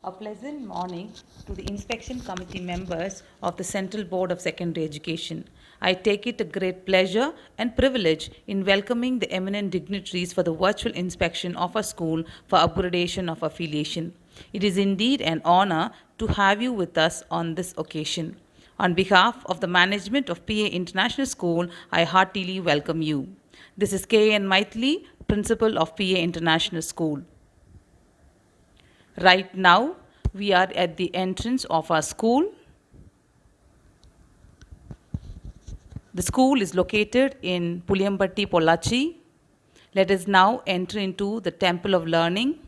A pleasant morning to the inspection committee members of the Central Board of Secondary Education. I take it a great pleasure and privilege in welcoming the eminent dignitaries for the virtual inspection of our school for upgradation of affiliation. It is indeed an honor to have you with us on this occasion. On behalf of the management of PA International School, I heartily welcome you. This is K.N. Maithili, Principal of PA International School. Right now, we are at the entrance of our school. The school is located in Puliambatti, Pollachi. Let us now enter into the Temple of Learning.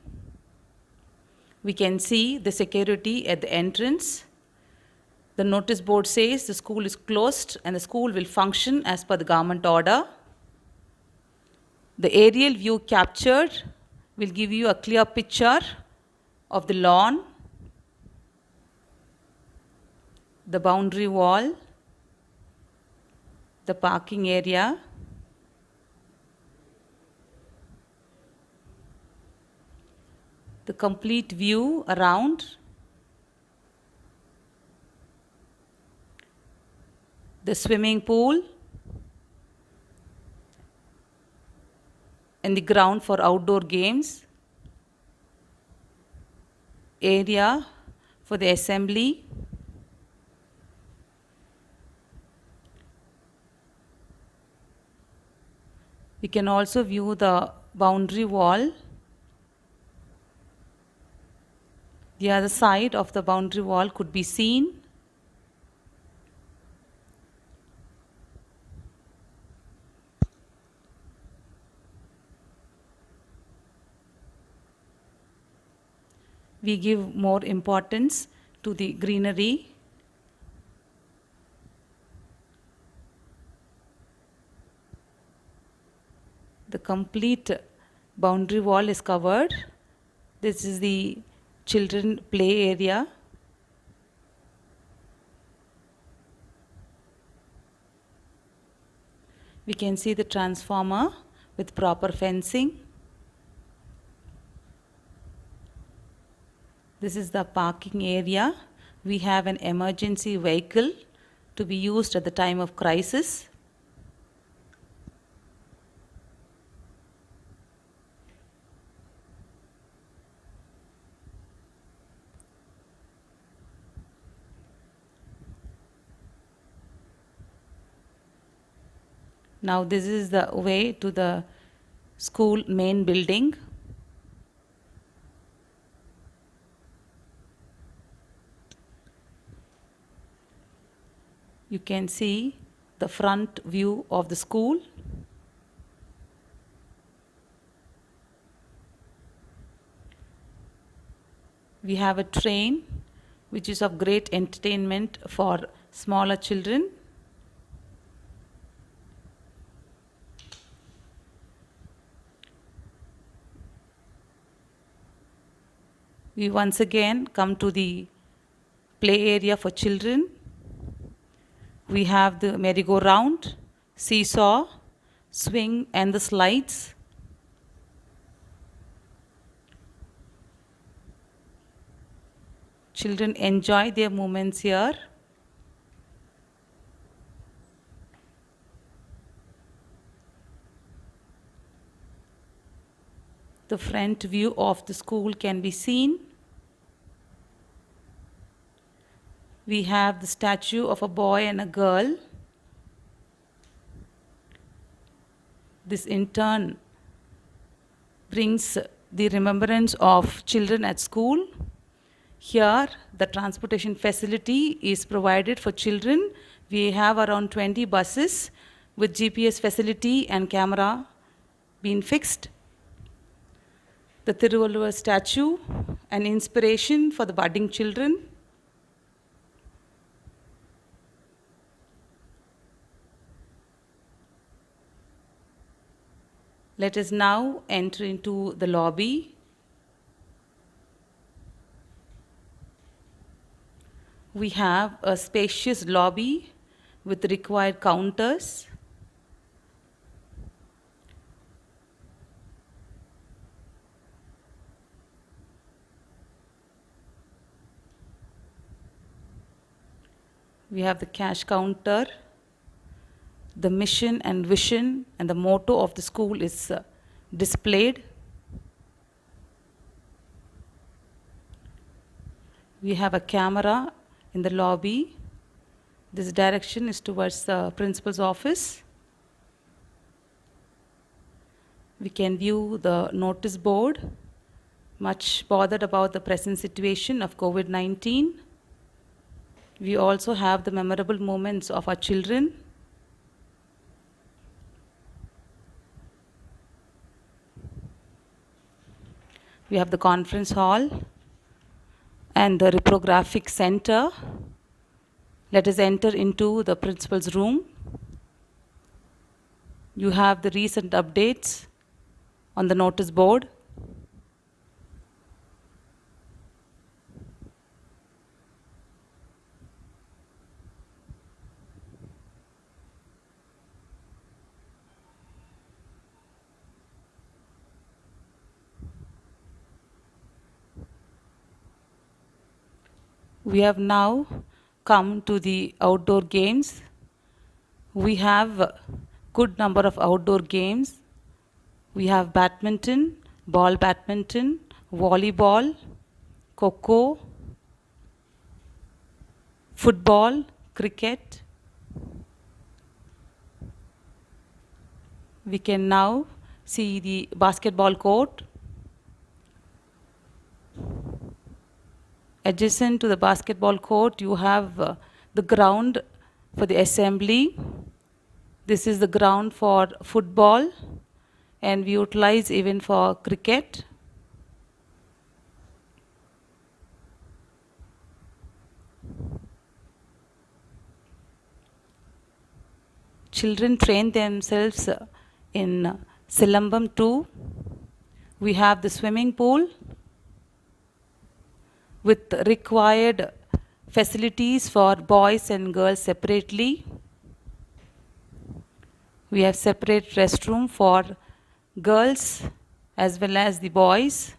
We can see the security at the entrance. The notice board says the school is closed and the school will function as per the government order. The aerial view captured will give you a clear picture of the lawn, the boundary wall, the parking area, the complete view around, the swimming pool, and the ground for outdoor games, area for the assembly, we can also view the boundary wall. The other side of the boundary wall could be seen. We give more importance to the greenery. The complete boundary wall is covered. This is the children play area. We can see the transformer with proper fencing. This is the parking area. We have an emergency vehicle to be used at the time of crisis. Now this is the way to the school main building. You can see the front view of the school. We have a train which is of great entertainment for smaller children. We once again come to the play area for children. We have the merry-go-round, seesaw, swing and the slides. Children enjoy their moments here. The front view of the school can be seen. We have the statue of a boy and a girl. This in turn brings the remembrance of children at school. Here, the transportation facility is provided for children. We have around 20 buses with GPS facility and camera being fixed. The Thiruvalluvar statue, an inspiration for the budding children. Let us now enter into the lobby. We have a spacious lobby with required counters. We have the cash counter. The mission and vision and the motto of the school is displayed. We have a camera in the lobby. This direction is towards the principal's office. We can view the notice board, much bothered about the present situation of COVID-19. We also have the memorable moments of our children. We have the conference hall and the reprographic center. Let us enter into the principal's room. You have the recent updates on the notice board. We have now come to the outdoor games. We have a good number of outdoor games. We have badminton, ball badminton, volleyball, kho, football, cricket. We can now see the basketball court. Adjacent to the basketball court, you have the ground for the assembly. This is the ground for football, and we utilize even for cricket. Children train themselves in Silambam too. We have the swimming pool with required facilities for boys and girls separately. We have separate restroom for girls as well as the boys.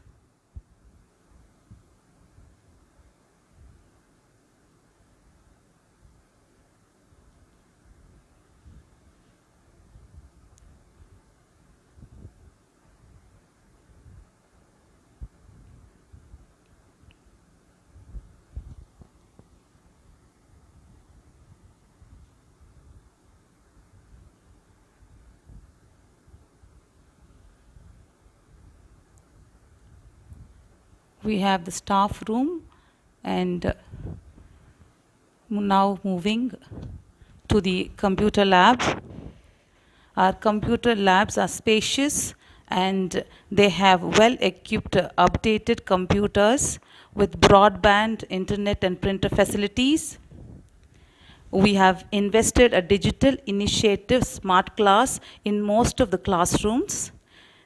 We have the staff room, and now moving to the computer lab. Our computer labs are spacious and they have well-equipped, updated computers with broadband, internet and printer facilities. We have invested a digital initiative smart class in most of the classrooms.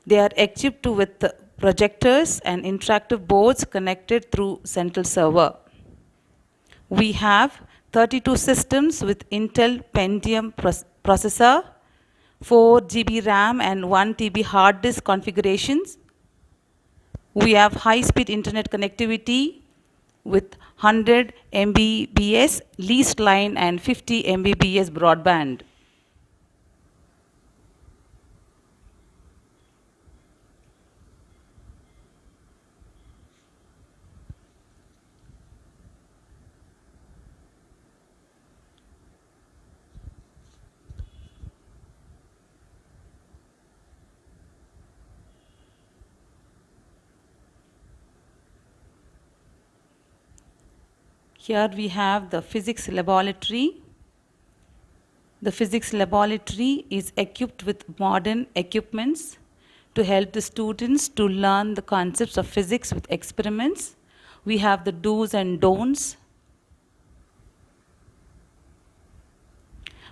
They are equipped with projectors and interactive boards connected through central server. We have 32 systems with Intel Pentium processor, 4 GB RAM and 1 TB hard disk configurations. We have high-speed internet connectivity with 100 Mbps leased line and 50 Mbps broadband. Here we have the physics laboratory. The physics laboratory is equipped with modern equipments to help the students to learn the concepts of physics with experiments. We have the do's and don'ts.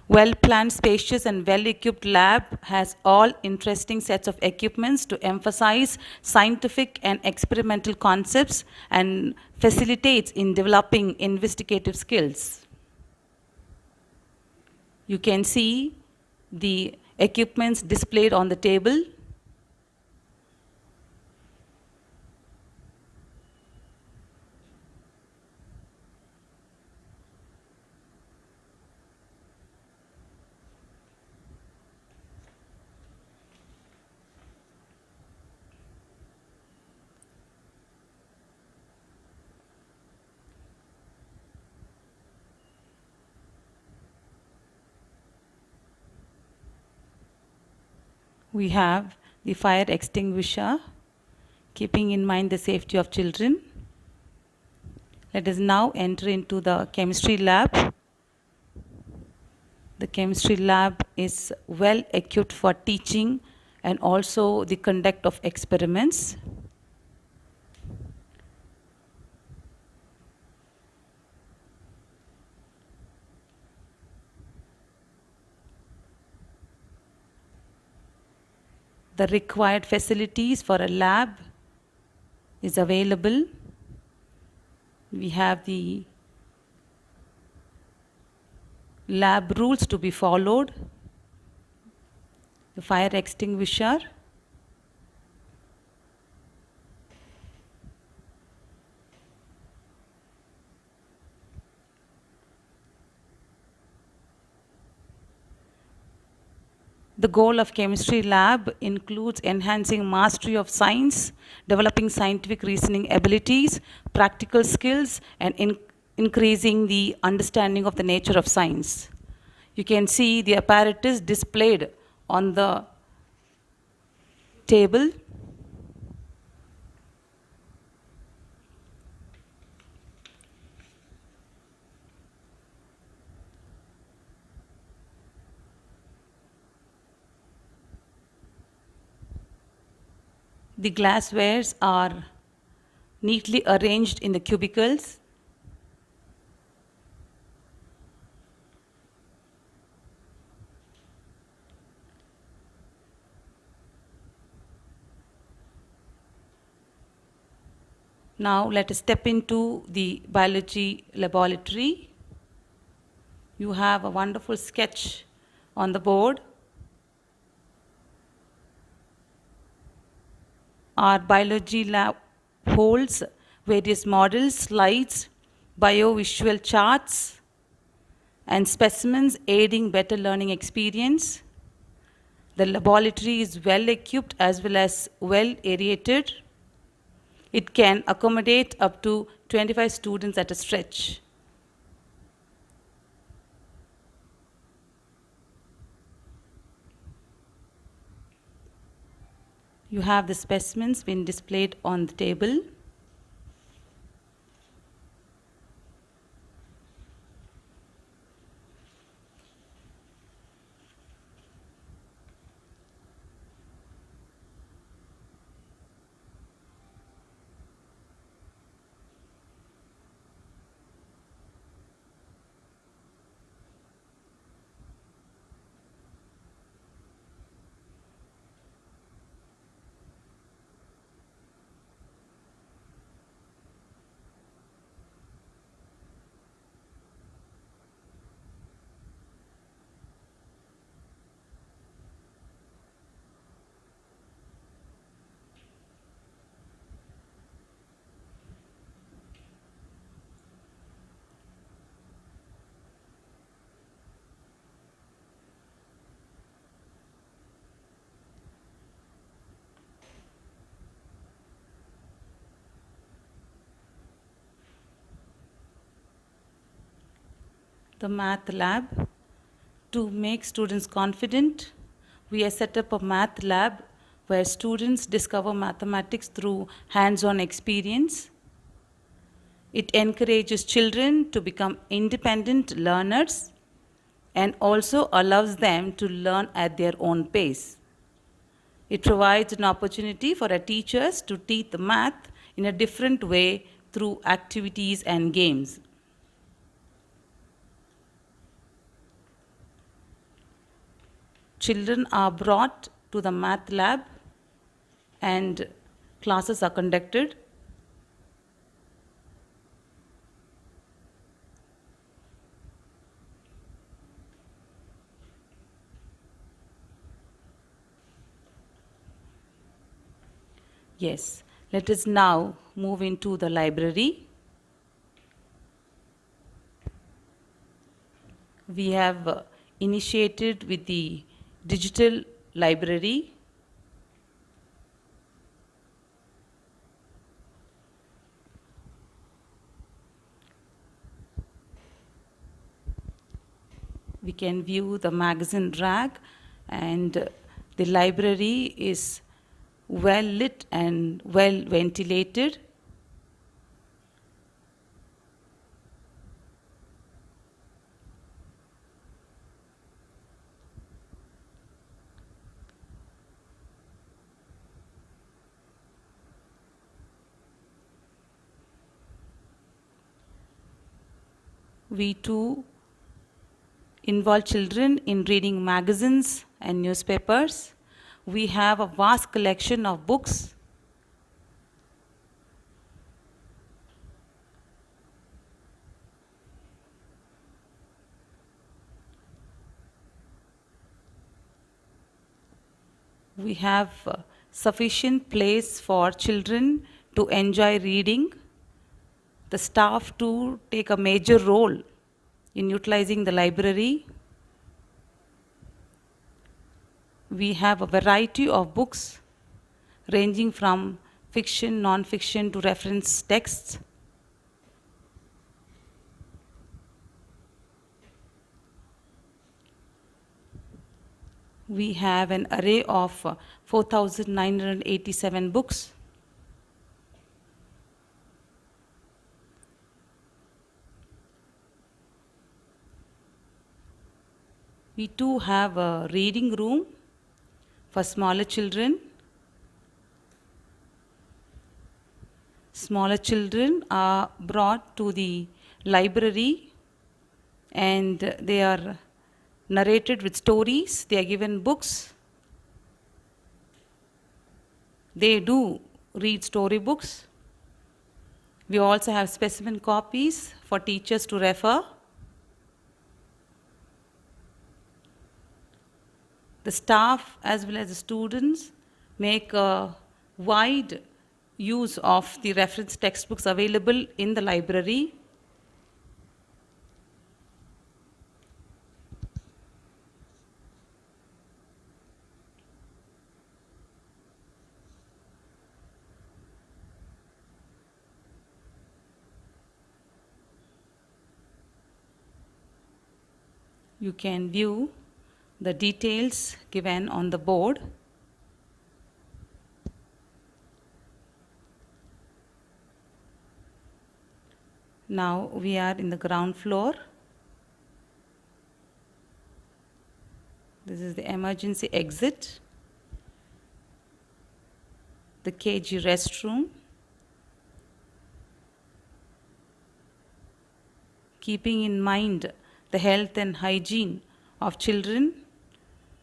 Well-planned, spacious and well-equipped lab has all interesting sets of equipments to emphasize scientific and experimental concepts and facilitates in developing investigative skills. You can see the equipments displayed on the table. We have the fire extinguisher, keeping in mind the safety of children. Let us now enter into the chemistry lab. The chemistry lab is well equipped for teaching and also the conduct of experiments. The required facilities for a lab is available. We have the lab rules to be followed, the fire extinguisher, the goal of chemistry lab includes enhancing mastery of science, developing scientific reasoning abilities, practical skills, and increasing the understanding of the nature of science. You can see the apparatus displayed on the table. The glasswares are neatly arranged in the cubicles. Now let us step into the biology laboratory. You have a wonderful sketch on the board. Our biology lab holds various models, slides, biovisual charts, and specimens aiding better learning experience. The laboratory is well equipped as well as well aerated. It can accommodate up to 25 students at a stretch. You have the specimens being displayed on the table. The math lab. To make students confident, we have set up a math lab where students discover mathematics through hands-on experience. It encourages children to become independent learners and also allows them to learn at their own pace. It provides an opportunity for our teachers to teach the math in a different way through activities and games. Children are brought to the math lab and classes are conducted. Yes, let us now move into the library. We have initiated with the digital library. We can view the magazine rack and The library is well lit and well ventilated. We too involve children in reading magazines and newspapers. We have a vast collection of books. We have sufficient place for children to enjoy reading. The staff too take a major role in utilizing the library. We have a variety of books ranging from fiction, non-fiction to reference texts. We have an array of 4,987 books. We too have a reading room for smaller children. Smaller children are brought to the library and they are narrated with stories. They are given books. They do read storybooks. We also have specimen copies for teachers to refer. The staff as well as the students make a wide use of the reference textbooks available in the library. You can view the details given on the board. Now we are in the ground floor. This is the emergency exit, the KG restroom. Keeping in mind the health and hygiene of children,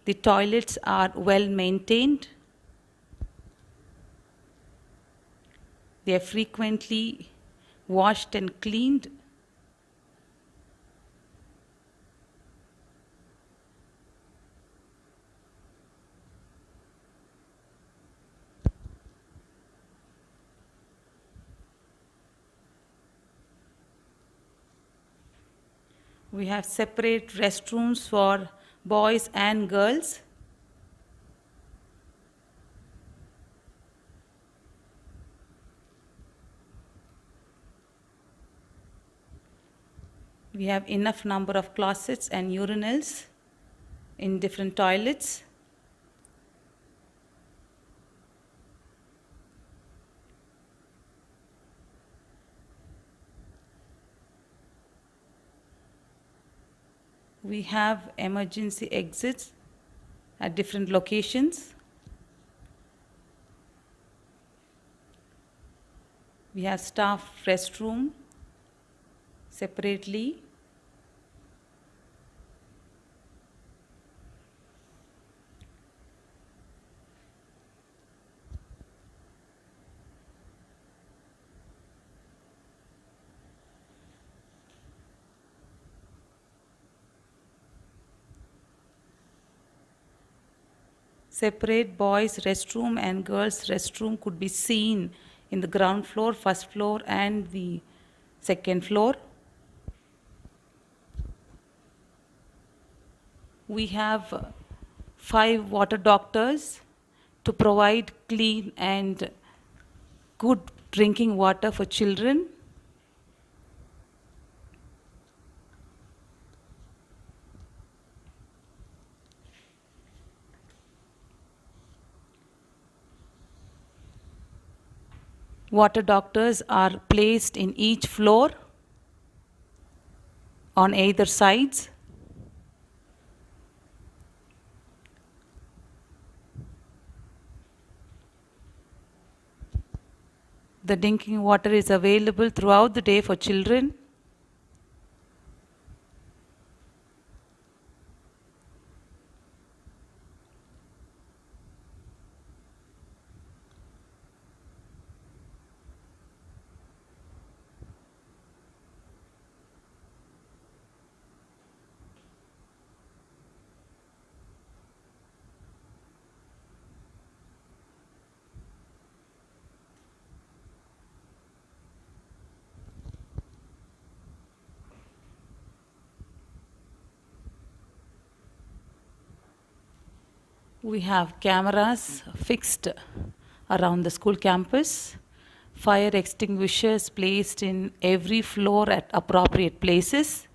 the toilets are well maintained. They are frequently washed and cleaned. We have separate restrooms for boys and girls. We have enough number of closets and urinals in different toilets. We have emergency exits at different locations. We have staff restroom separately. Separate boys' restroom and girls' restroom could be seen in the ground floor, first floor, and the second floor. We have 5 water doctors to provide clean and good drinking water for children. Water doctors are placed in each floor on either sides. The drinking water is available throughout the day for children. We have cameras fixed around the school campus, fire extinguishers placed in every floor at appropriate places.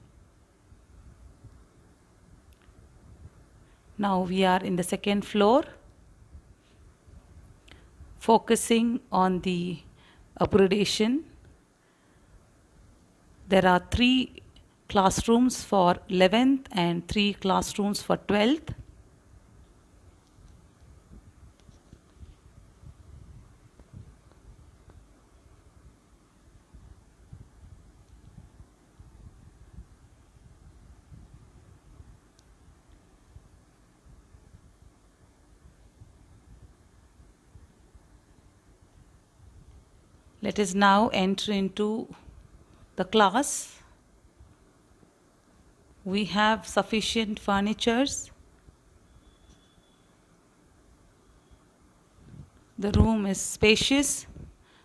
Now we are in the second floor, focusing on the upgradation. There are 3 classrooms for 11th and 3 classrooms for 12th. Let us now enter into the class. We have sufficient furnitures. The room is spacious,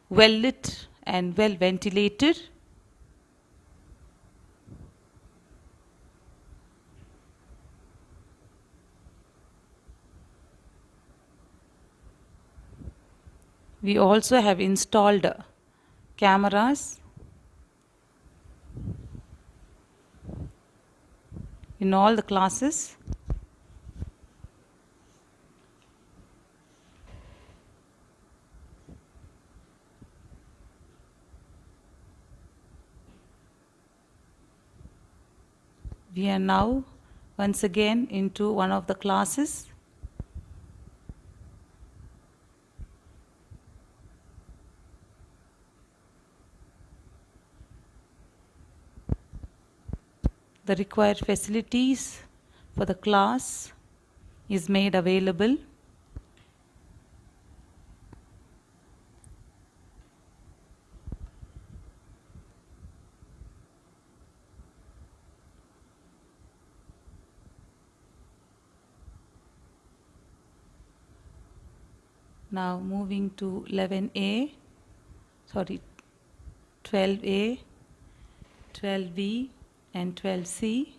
well lit and well ventilated. We also have installed cameras in all the classes. We are now once again into one of the classes. The required facilities for the class is made available. Now moving to 11A, 12A, 12B and 12C.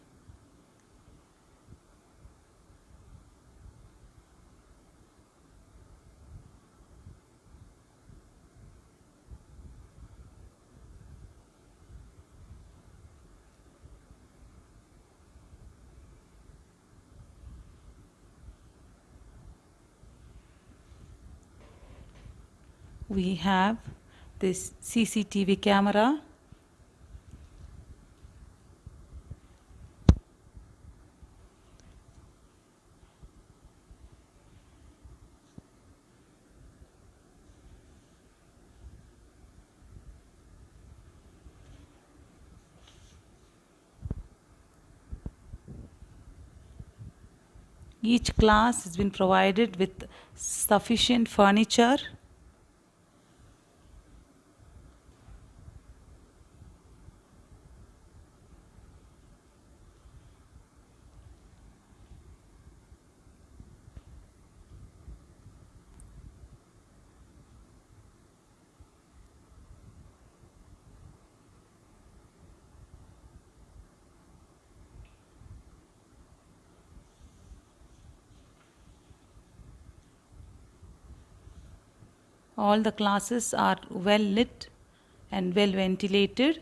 We have this CCTV camera. Each class has been provided with sufficient furniture. All the classes are well lit and well ventilated.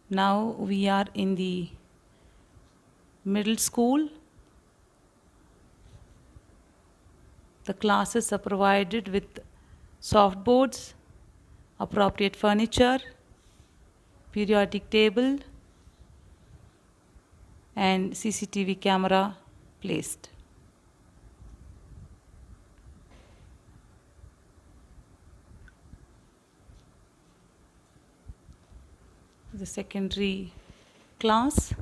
Now we are in the middle school. The classes are provided with soft boards, appropriate furniture, periodic table, and CCTV camera placed. The secondary class.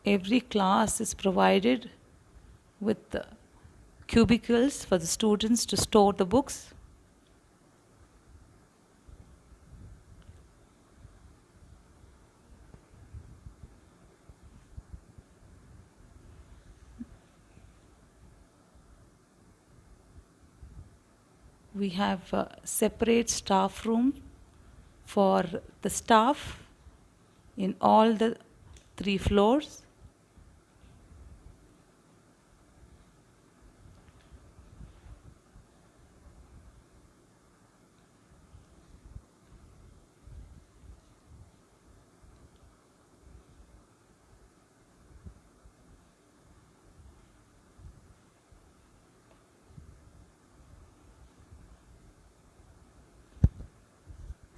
Every class is provided with cubicles for the students to store the books. We have a separate staff room for the staff in all the 3 floors.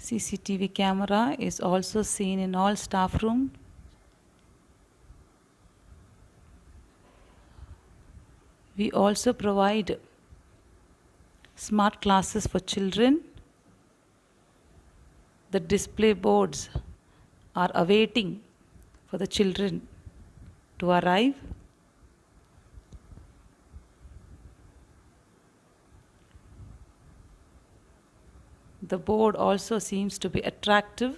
CCTV camera is also seen in all staff room. We also provide smart classes for children. The display boards are awaiting for the children to arrive. The board also seems to be attractive.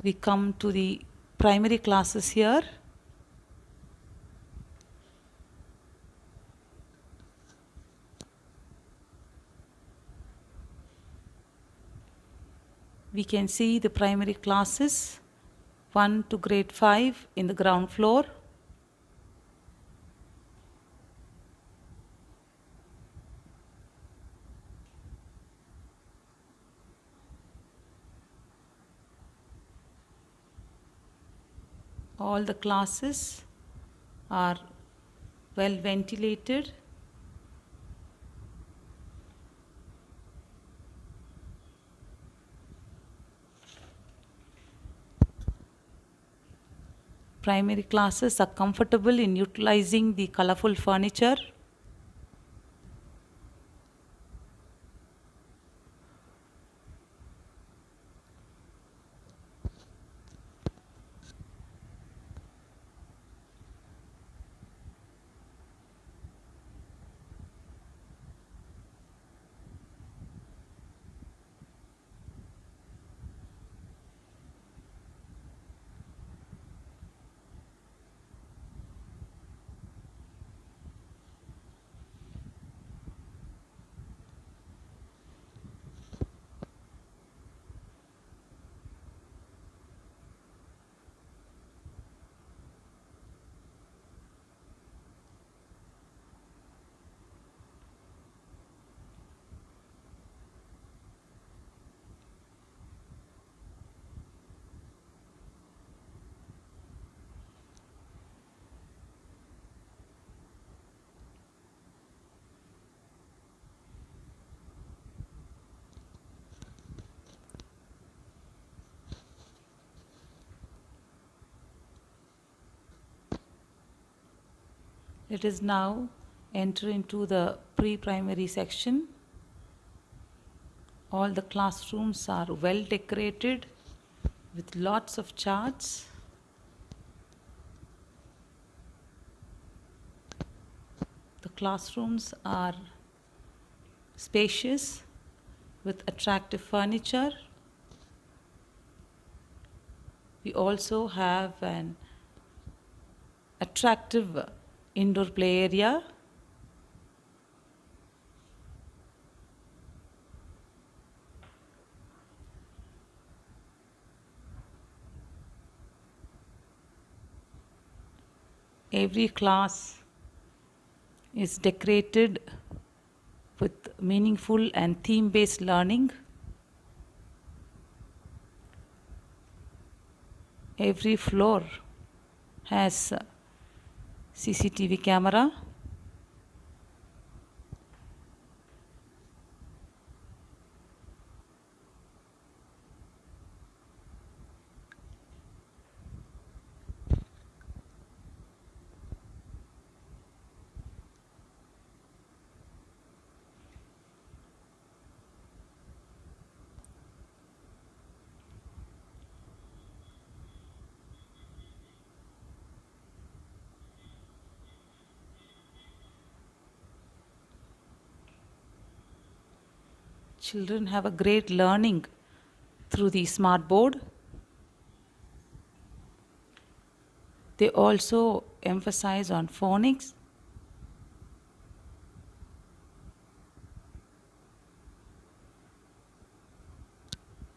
We come to the primary classes here. We can see the primary classes 1 to grade 5 in the ground floor. All the classes are well ventilated. Primary classes are comfortable in utilizing the colorful furniture. Let us now enter into the pre-primary section. All the classrooms are well decorated with lots of charts. The classrooms are spacious with attractive furniture. We also have an attractive indoor play area, every class is decorated with meaningful and theme-based learning. Every floor has a CCTV camera. Children have a great learning through the smart board. They also emphasize on phonics.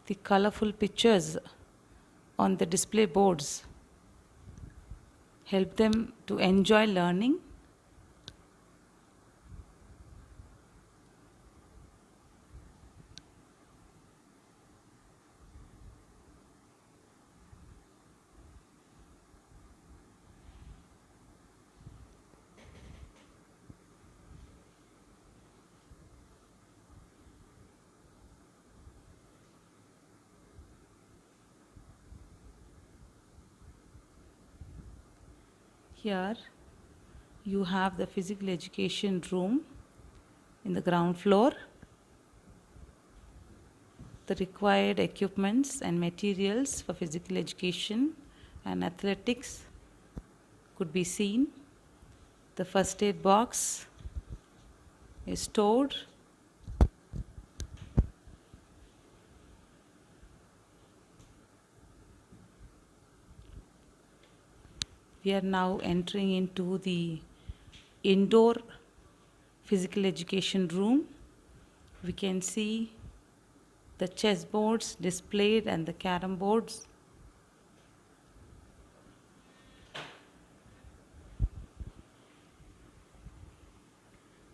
The colorful pictures on the display boards help them to enjoy learning. Here you have the physical education room in the ground floor. The required equipments and materials for physical education and athletics could be seen. The first aid box is stored. We are now entering into the indoor physical education room. We can see the chess boards displayed and the carom boards.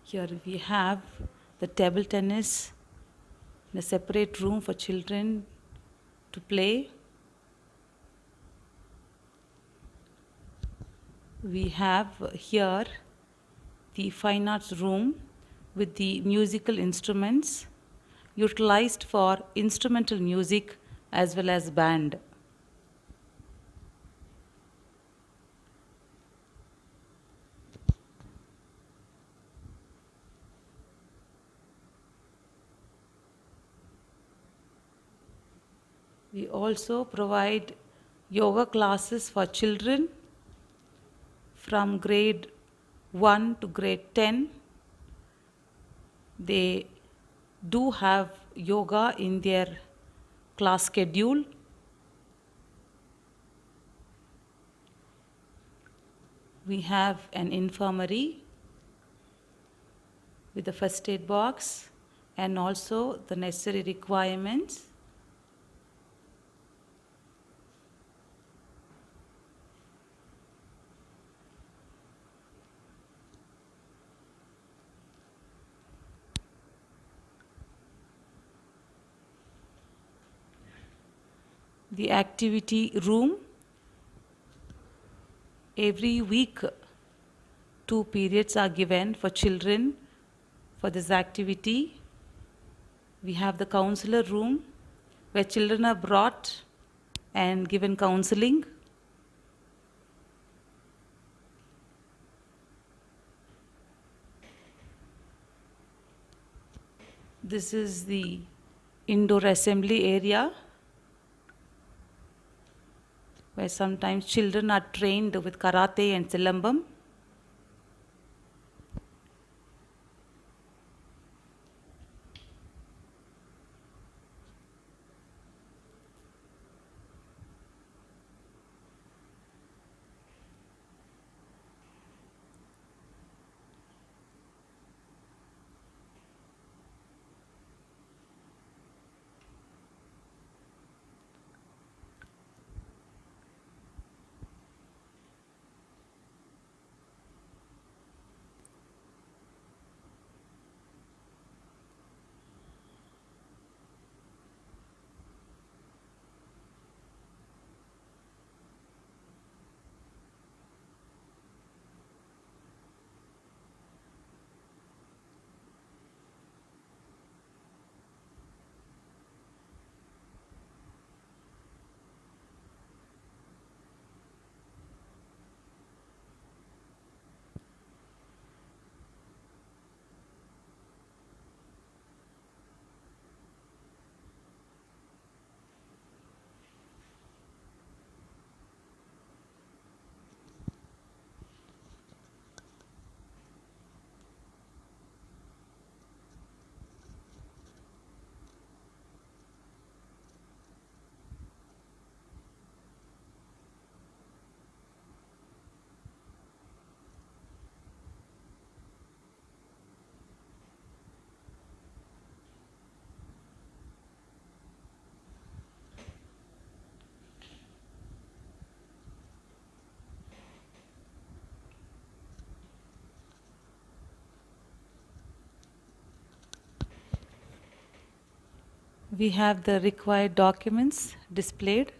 Here we have the table tennis in a separate room for children to play. We have here the fine arts room with the musical instruments utilized for instrumental music as well as band. We also provide yoga classes for children from grade 1 to grade 10. They do have yoga in their class schedule. We have an infirmary with a first aid box and also the necessary requirements. The activity room. Every week, 2 periods are given for children for this activity. We have the counselor room where children are brought and given counseling. This is the indoor assembly area where sometimes children are trained with karate and silambam. We have the required documents displayed.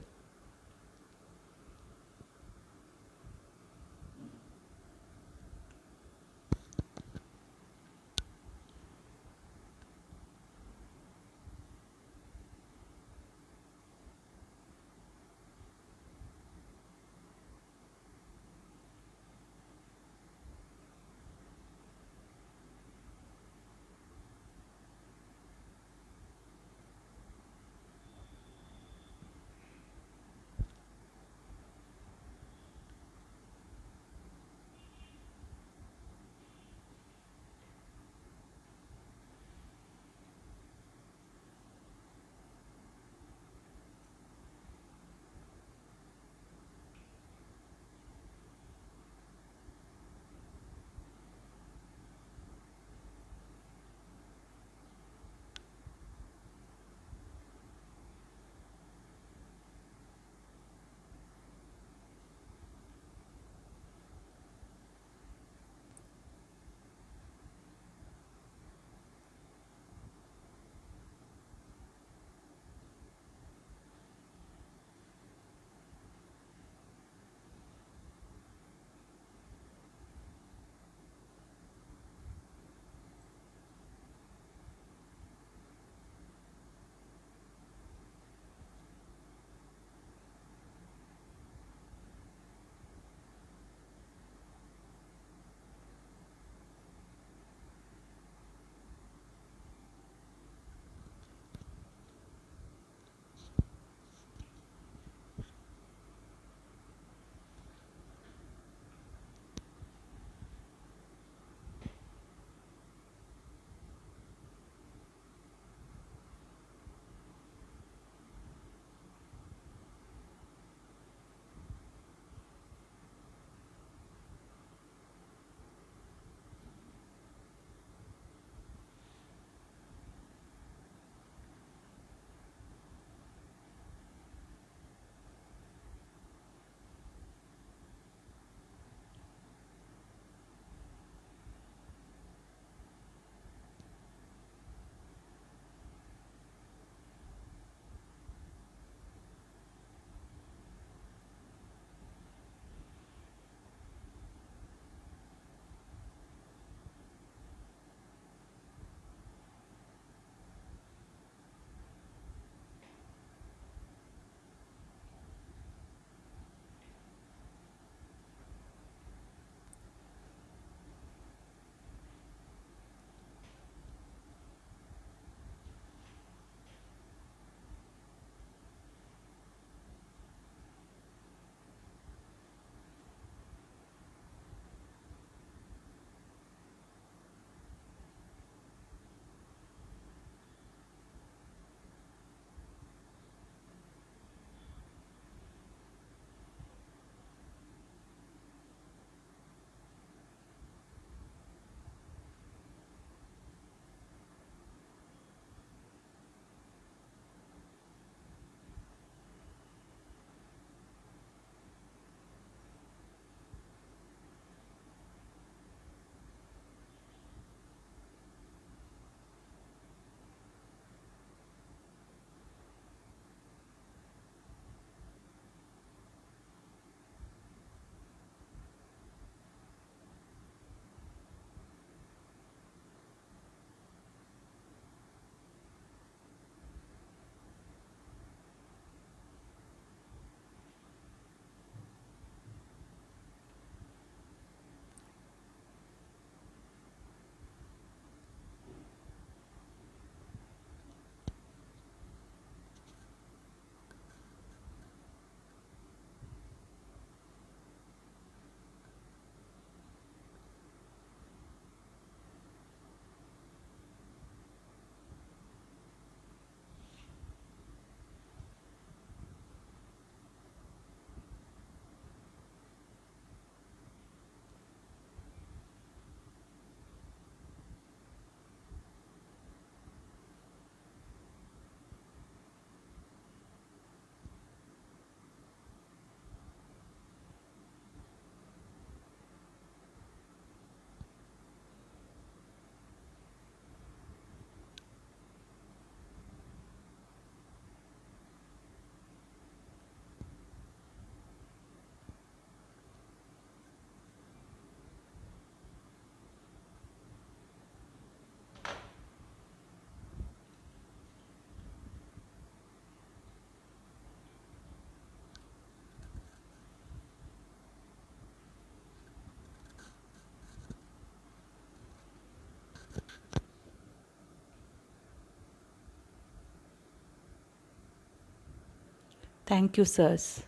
Thank you, sirs.